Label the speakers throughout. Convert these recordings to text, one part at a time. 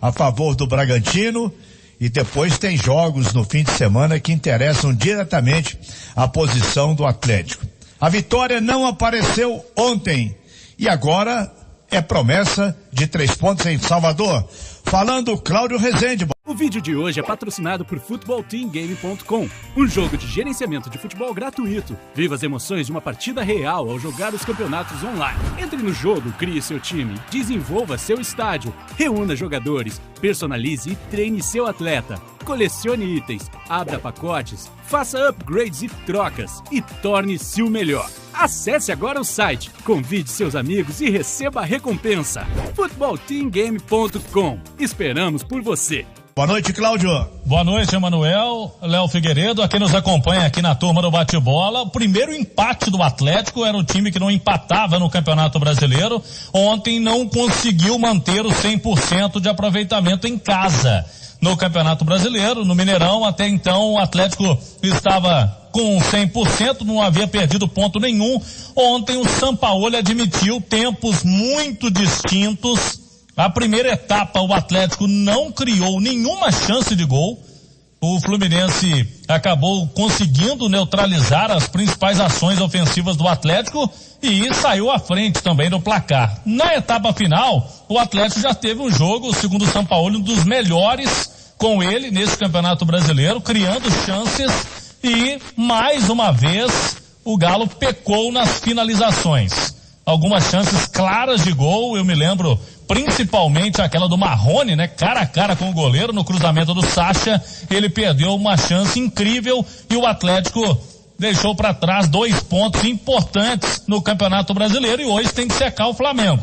Speaker 1: a favor do Bragantino, e depois tem jogos no fim de semana que interessam diretamente a posição do Atlético. A Vitória não apareceu ontem e agora é promessa de 3 pontos em Salvador. Falando Cláudio Rezende.
Speaker 2: O vídeo de hoje é patrocinado por FutebolTeamGame.com, um jogo de gerenciamento de futebol gratuito. Viva as emoções de uma partida real ao jogar os campeonatos online. Entre no jogo, crie seu time, desenvolva seu estádio, reúna jogadores, personalize e treine seu atleta, colecione itens, abra pacotes, faça upgrades e trocas e torne-se o melhor. Acesse agora o site, convide seus amigos e receba a recompensa. FutebolTeamGame.com. Esperamos por você.
Speaker 1: Boa noite, Cláudio.
Speaker 3: Boa noite, Emanuel, Léo Figueiredo, a quem nos acompanha aqui na turma do bate-bola. O primeiro empate do Atlético era o time que não empatava no Campeonato Brasileiro. Ontem não conseguiu manter o 100% de aproveitamento em casa no Campeonato Brasileiro. No Mineirão, até então, o Atlético estava com 100%, não havia perdido ponto nenhum. Ontem o Sampaoli admitiu tempos muito distintos. A primeira etapa, o Atlético não criou nenhuma chance de gol. O Fluminense acabou conseguindo neutralizar as principais ações ofensivas do Atlético e saiu à frente também do placar. Na etapa final, o Atlético já teve um jogo, segundo o Sampaoli, um dos melhores com ele nesse Campeonato Brasileiro, criando chances e, mais uma vez, o Galo pecou nas finalizações. Algumas chances claras de gol, eu me lembro principalmente aquela do Marrone, né? Cara a cara com o goleiro no cruzamento do Sacha, ele perdeu uma chance incrível e o Atlético deixou para trás 2 pontos importantes no Campeonato Brasileiro e hoje tem que secar o Flamengo,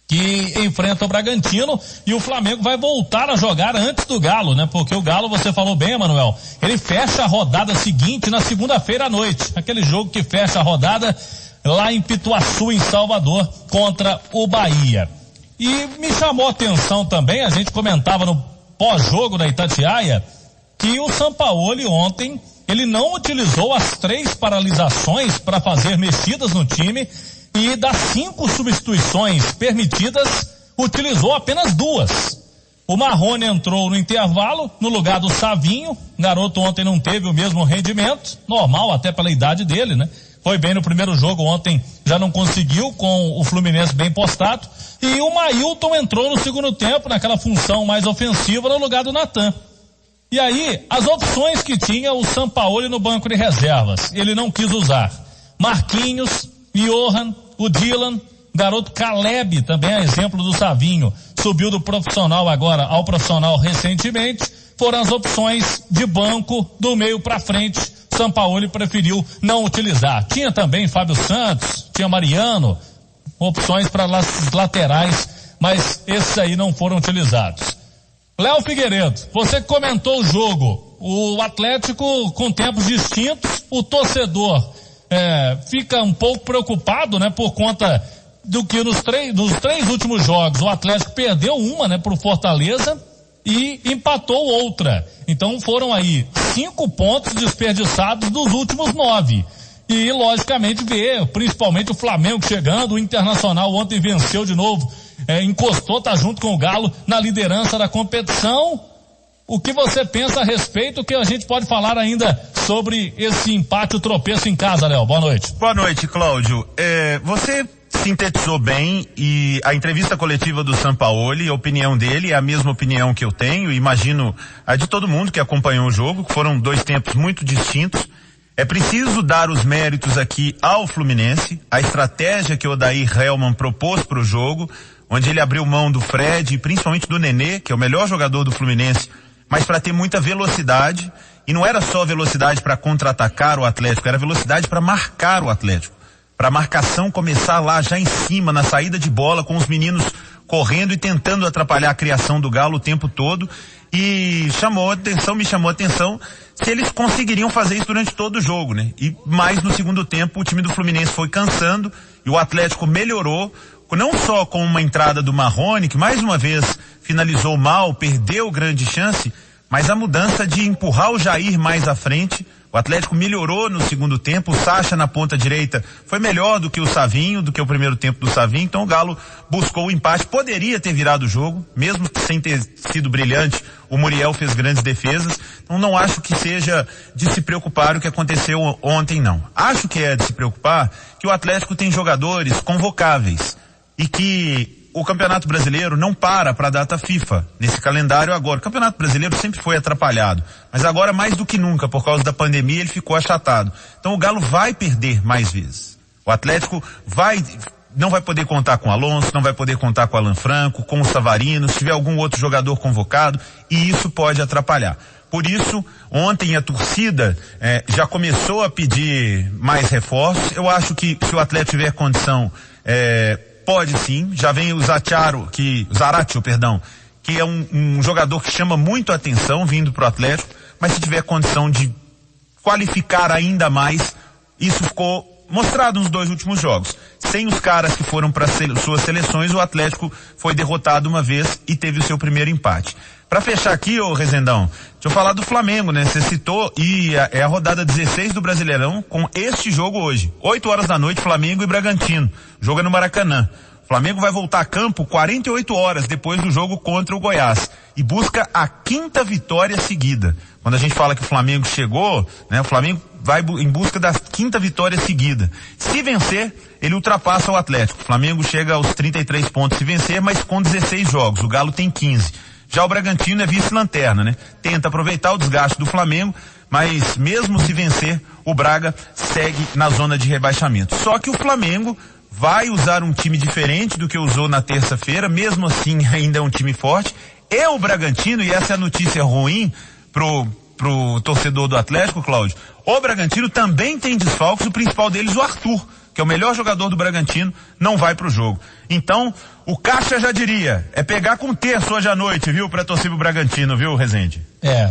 Speaker 3: que enfrenta o Bragantino, e o Flamengo vai voltar a jogar antes do Galo, né? Porque o Galo, você falou bem, Emanuel, ele fecha a rodada seguinte na segunda-feira à noite, aquele jogo que fecha a rodada lá em Pituaçu, em Salvador, contra o Bahia. E me chamou a atenção também, a gente comentava no pós-jogo da Itatiaia, que o Sampaoli ontem, ele não utilizou as 3 paralisações para fazer mexidas no time, e das 5 substituições permitidas, utilizou apenas 2. O Marrone entrou no intervalo, no lugar do Savinho. O garoto ontem não teve o mesmo rendimento, normal até pela idade dele, né? Foi bem no primeiro jogo, ontem já não conseguiu, com o Fluminense bem postado. E o Mailton entrou no segundo tempo, naquela função mais ofensiva, no lugar do Natan. E aí, as opções que tinha o Sampaoli no banco de reservas, ele não quis usar. Marquinhos, Johan, o Dylan, garoto Caleb, também é exemplo do Savinho, subiu do profissional agora ao profissional recentemente. Foram as opções de banco, do meio para frente. Sampaoli preferiu não utilizar. Tinha também Fábio Santos, tinha Mariano, opções para laterais, mas esses aí não foram utilizados. Léo Figueiredo, você comentou o jogo, o Atlético com tempos distintos, o torcedor fica um pouco preocupado, né, por conta do que nos três últimos jogos o Atlético perdeu uma, né, pro Fortaleza e empatou outra. Então foram aí 5 pontos desperdiçados dos últimos 9. E logicamente ver, principalmente o Flamengo chegando, o Internacional ontem venceu de novo, encostou, tá junto com o Galo na liderança da competição. O que você pensa a respeito, que a gente pode falar ainda sobre esse empate, o tropeço em casa, Léo? Boa noite.
Speaker 4: Boa noite, Cláudio. Você sintetizou bem, e a entrevista coletiva do Sampaoli, a opinião dele é a mesma opinião que eu tenho, imagino a de todo mundo que acompanhou o jogo, que foram 2 tempos muito distintos. É preciso dar os méritos aqui ao Fluminense, a estratégia que o Odair Hellmann propôs para o jogo, onde ele abriu mão do Fred e principalmente do Nenê, que é o melhor jogador do Fluminense, mas para ter muita velocidade, e não era só velocidade para contra-atacar o Atlético, era velocidade para marcar o Atlético, para a marcação começar lá já em cima, na saída de bola, com os meninos correndo e tentando atrapalhar a criação do Galo o tempo todo. E me chamou a atenção se eles conseguiriam fazer isso durante todo o jogo, né? E mais no segundo tempo o time do Fluminense foi cansando e o Atlético melhorou, não só com uma entrada do Marrone, que mais uma vez finalizou mal, perdeu grande chance, mas a mudança de empurrar o Jair mais à frente, O Atlético melhorou no segundo tempo, o Sacha na ponta direita foi melhor do que o Savinho, do que o primeiro tempo do Savinho, então o Galo buscou o empate, poderia ter virado o jogo, mesmo sem ter sido brilhante, o Muriel fez grandes defesas, então não acho que seja de se preocupar o que aconteceu ontem, não. Acho que é de se preocupar que o Atlético tem jogadores convocáveis e que o Campeonato Brasileiro não para a data FIFA nesse calendário agora. O Campeonato Brasileiro sempre foi atrapalhado, mas agora mais do que nunca, por causa da pandemia, ele ficou achatado. Então o Galo vai perder mais vezes. O Atlético não vai poder contar com o Alonso, não vai poder contar com o Alan Franco, com o Savarino, se tiver algum outro jogador convocado, e isso pode atrapalhar. Por isso, ontem a torcida já começou a pedir mais reforços. Eu acho que se o Atlético tiver condição, pode sim, já vem o Zaratio, que é um jogador que chama muito a atenção vindo pro Atlético, mas se tiver condição de qualificar ainda mais, isso ficou mostrado nos 2 últimos jogos. Sem os caras que foram para suas seleções, o Atlético foi derrotado uma vez e teve o seu primeiro empate. Para fechar aqui, ô Rezendão, deixa eu falar do Flamengo, né? Você citou, e é a rodada 16 do Brasileirão com este jogo hoje. 8 horas da noite, Flamengo e Bragantino. Joga no Maracanã. O Flamengo vai voltar a campo 48 horas depois do jogo contra o Goiás e busca a 5ª vitória seguida. Quando a gente fala que o Flamengo chegou, né? O Flamengo vai em busca da 5ª vitória seguida. Se vencer, ele ultrapassa o Atlético. O Flamengo chega aos 33 pontos se vencer, mas com 16 jogos. O Galo tem 15. Já o Bragantino é vice-lanterna, né? Tenta aproveitar o desgaste do Flamengo, mas mesmo se vencer, o Braga segue na zona de rebaixamento. Só que o Flamengo vai usar um time diferente do que usou na terça-feira, mesmo assim ainda é um time forte. É o Bragantino, e essa é a notícia ruim pro torcedor do Atlético, Cláudio. O Bragantino também tem desfalques, o principal deles, o Arthur, que é o melhor jogador do Bragantino, não vai pro jogo. Então, o Caixa já diria, é pegar com terço hoje à noite, viu, pra torcer pro Bragantino, viu, Rezende?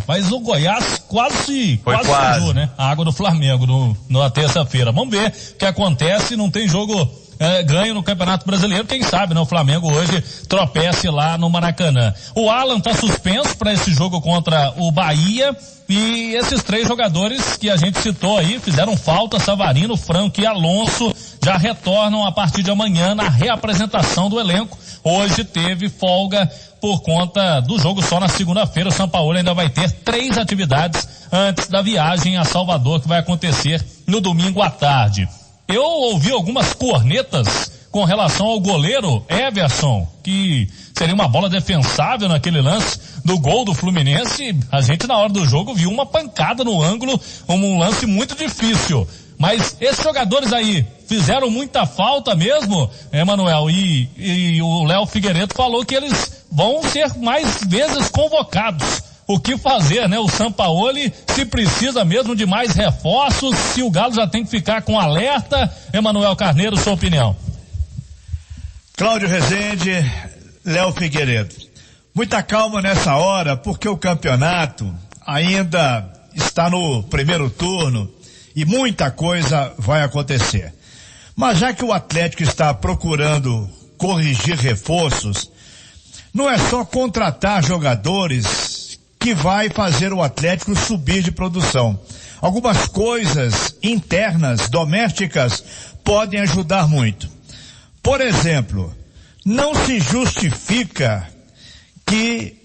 Speaker 3: Mas o Goiás quase sujou, né? A água do Flamengo na terça-feira. Vamos ver o que acontece, não tem jogo ganho no Campeonato Brasileiro, quem sabe, né? O Flamengo hoje tropece lá no Maracanã. O Alan tá suspenso para esse jogo contra o Bahia, e esses 3 jogadores que a gente citou aí fizeram falta, Savarino, Franco e Alonso, já retornam a partir de amanhã na reapresentação do elenco. Hoje teve folga por conta do jogo só na segunda-feira. O Sampaoli ainda vai ter 3 atividades antes da viagem a Salvador, que vai acontecer no domingo à tarde. Eu ouvi algumas cornetas com relação ao goleiro Everson, que seria uma bola defensável naquele lance do gol do Fluminense. A gente na hora do jogo viu uma pancada no ângulo, um lance muito difícil. Mas esses jogadores aí fizeram muita falta mesmo, Emanuel, e o Léo Figueiredo falou que eles vão ser mais vezes convocados. O que fazer, né? O Sampaoli, se precisa mesmo de mais reforços, se o Galo já tem que ficar com alerta. Emanuel Carneiro, sua opinião.
Speaker 1: Cláudio Rezende, Léo Figueiredo. Muita calma nessa hora, porque o campeonato ainda está no primeiro turno e muita coisa vai acontecer. Mas já que o Atlético está procurando corrigir reforços, não é só contratar jogadores que vai fazer o Atlético subir de produção. Algumas coisas internas, domésticas, podem ajudar muito. Por exemplo, não se justifica que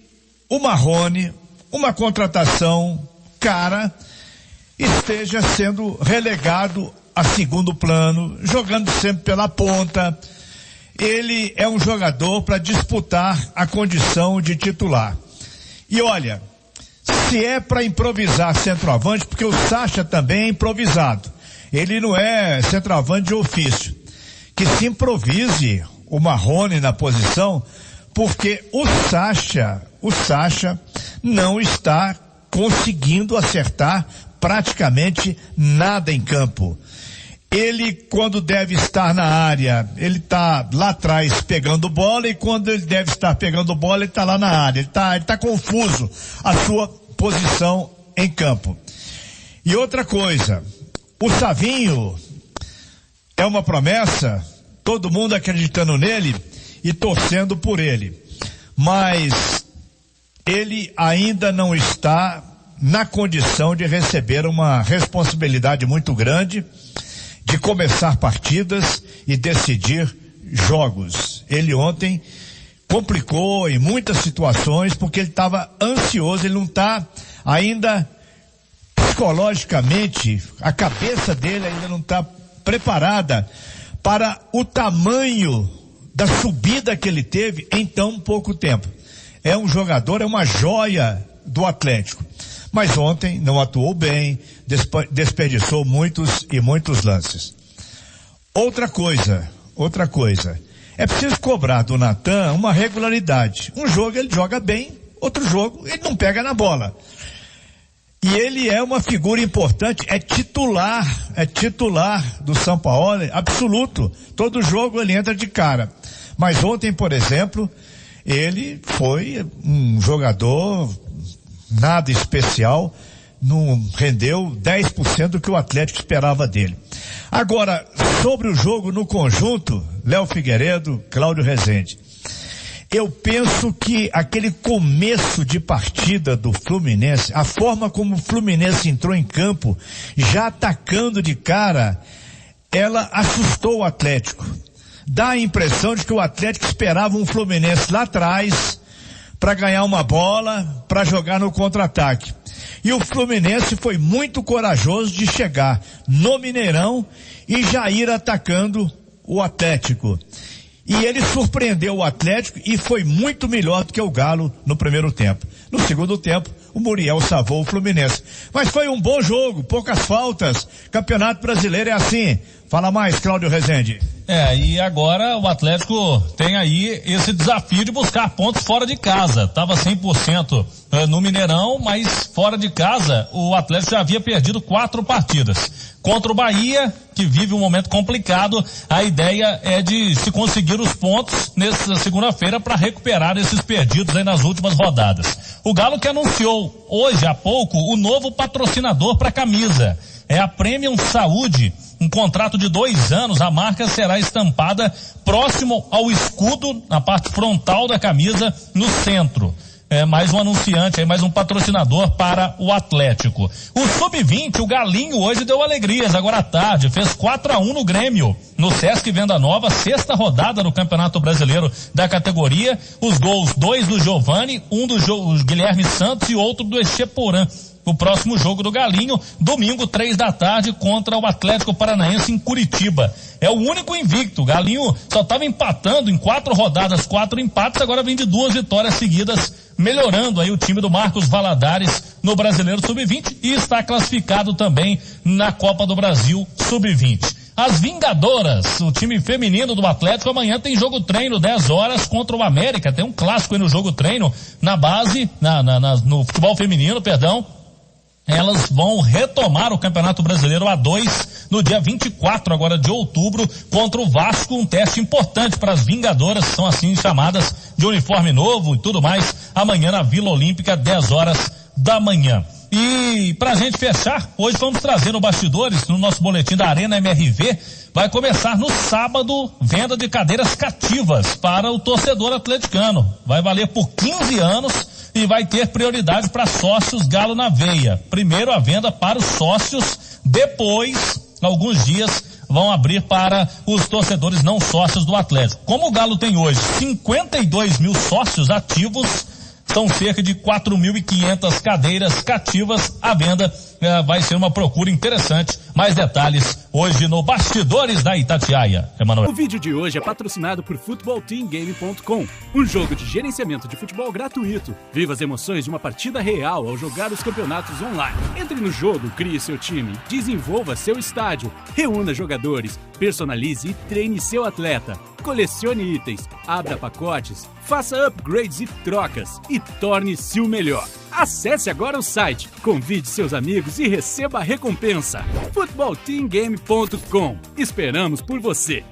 Speaker 1: o Marrone, uma contratação cara, esteja sendo relegado a segundo plano, jogando sempre pela ponta. Ele é um jogador para disputar a condição de titular. E olha, se é para improvisar centroavante, porque o Sacha também é improvisado. Ele não é centroavante de ofício. Que se improvise o Marrone na posição, porque o Sacha não está conseguindo acertar praticamente nada em campo. Ele, quando deve estar na área, ele está lá atrás pegando bola, e quando ele deve estar pegando bola, ele está lá na área. Ele está confuso a sua posição em campo. E outra coisa, o Savinho é uma promessa, todo mundo acreditando nele e torcendo por ele. Mas ele ainda não está na condição de receber uma responsabilidade muito grande, de começar partidas e decidir jogos. Ele ontem complicou em muitas situações porque ele estava ansioso, ele não está ainda psicologicamente, a cabeça dele ainda não está preparada para o tamanho da subida que ele teve em tão pouco tempo. É um jogador, é uma joia do Atlético. Mas ontem não atuou bem, desperdiçou muitos lances. Outra coisa, é preciso cobrar do Natan uma regularidade. Um jogo ele joga bem, outro jogo ele não pega na bola. E ele é uma figura importante, é titular do Sampaoli, absoluto. Todo jogo ele entra de cara. Mas ontem, por exemplo, ele foi um jogador nada especial, não rendeu 10% do que o Atlético esperava dele. Agora, sobre o jogo no conjunto, Léo Figueiredo, Cláudio Rezende, eu penso que aquele começo de partida do Fluminense, a forma como o Fluminense entrou em campo, já atacando de cara, ela assustou o Atlético. Dá a impressão de que o Atlético esperava um Fluminense lá atrás para ganhar uma bola, para jogar no contra-ataque. E o Fluminense foi muito corajoso de chegar no Mineirão e já ir atacando o Atlético. E ele surpreendeu o Atlético e foi muito melhor do que o Galo no primeiro tempo. No segundo tempo, o Muriel salvou o Fluminense. Mas foi um bom jogo, poucas faltas. Campeonato Brasileiro é assim. Fala mais, Cláudio Rezende.
Speaker 3: E agora o Atlético tem aí esse desafio de buscar pontos fora de casa. Tava 100% no Mineirão, mas fora de casa o Atlético já havia perdido 4 partidas. Contra o Bahia, que vive um momento complicado, a ideia é de se conseguir os pontos nessa segunda-feira para recuperar esses perdidos aí nas últimas rodadas. O Galo que anunciou hoje há pouco o novo patrocinador para a camisa. É a Premium Saúde. Um contrato de 2 anos, a marca será estampada próximo ao escudo, na parte frontal da camisa, no centro. Mais um anunciante, mais um patrocinador para o Atlético. O Sub-20, o Galinho, hoje deu alegrias, agora à tarde, fez 4-1 no Grêmio, no Sesc Venda Nova, 6ª rodada do Campeonato Brasileiro da categoria. Os gols, 2 do Giovani, um do Guilherme Santos e outro do Echeporã. O próximo jogo do Galinho, domingo, 3 da tarde, contra o Atlético Paranaense em Curitiba. É o único invicto. O Galinho só estava empatando em 4 rodadas, 4 empates, agora vem de 2 vitórias seguidas, melhorando aí o time do Marcos Valadares no Brasileiro Sub-20 e está classificado também na Copa do Brasil Sub-20. As Vingadoras, o time feminino do Atlético, amanhã tem jogo treino, 10 horas, contra o América. Tem um clássico aí no jogo treino, na base, no futebol feminino, perdão. Elas vão retomar o Campeonato Brasileiro A2 no dia 24 agora de outubro contra o Vasco, um teste importante para as Vingadoras, são assim chamadas, de uniforme novo e tudo mais, amanhã na Vila Olímpica, 10 horas da manhã. E pra gente fechar, hoje vamos trazer no Bastidores, no nosso boletim da Arena MRV, vai começar no sábado, venda de cadeiras cativas para o torcedor atleticano. Vai valer por 15 anos e vai ter prioridade para sócios Galo na Veia. Primeiro a venda para os sócios, depois, alguns dias, vão abrir para os torcedores não sócios do Atlético. Como o Galo tem hoje 52 mil sócios ativos, são cerca de 4.500 cadeiras cativas à venda. Vai ser uma procura interessante. Mais detalhes hoje no Bastidores da Itatiaia. Emanuel.
Speaker 2: O vídeo de hoje é patrocinado por FootballTeamGame.com, um jogo de gerenciamento de futebol gratuito. Viva as emoções de uma partida real ao jogar os campeonatos online. Entre no jogo, crie seu time, desenvolva seu estádio, reúna jogadores, personalize e treine seu atleta. Colecione itens, abra pacotes, faça upgrades e trocas e torne-se o melhor. Acesse agora o site, convide seus amigos e receba a recompensa. FootballTeamGame.com. Esperamos por você!